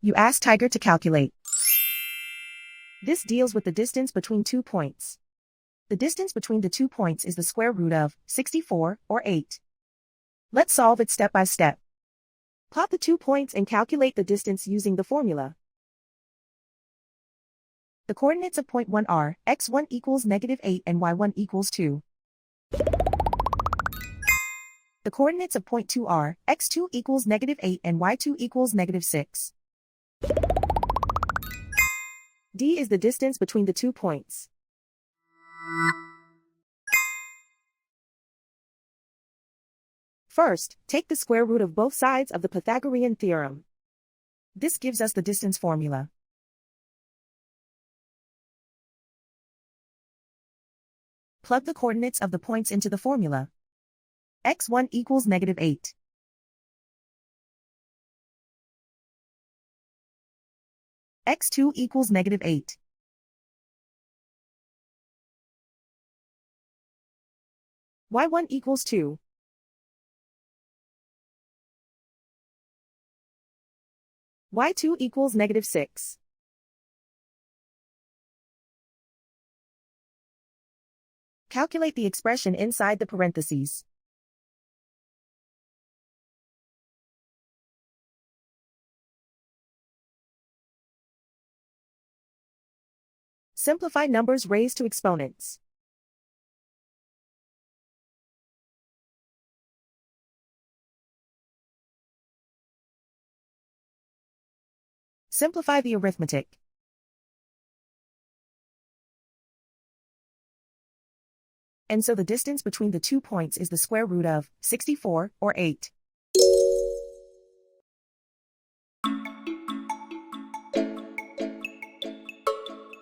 You ask Tiger to calculate. This deals with the distance between 2 points. The distance between the 2 points is the square root of 64, or 8. Let's solve it step by step. Plot the 2 points and calculate the distance using the formula. The coordinates of point 1 are x1 equals -8 and y1 equals 2. The coordinates of point 2 are x2 equals -8 and y2 equals -6. D is the distance between the 2 points. First, take the square root of both sides of the Pythagorean theorem. This gives us the distance formula. Plug the coordinates of the points into the formula. x1 equals -8. x2 equals -8. y1 equals 2. y2 equals -6. Calculate the expression inside the parentheses. Simplify numbers raised to exponents. Simplify the arithmetic. And so the distance between the 2 points is the square root of 64, or 8.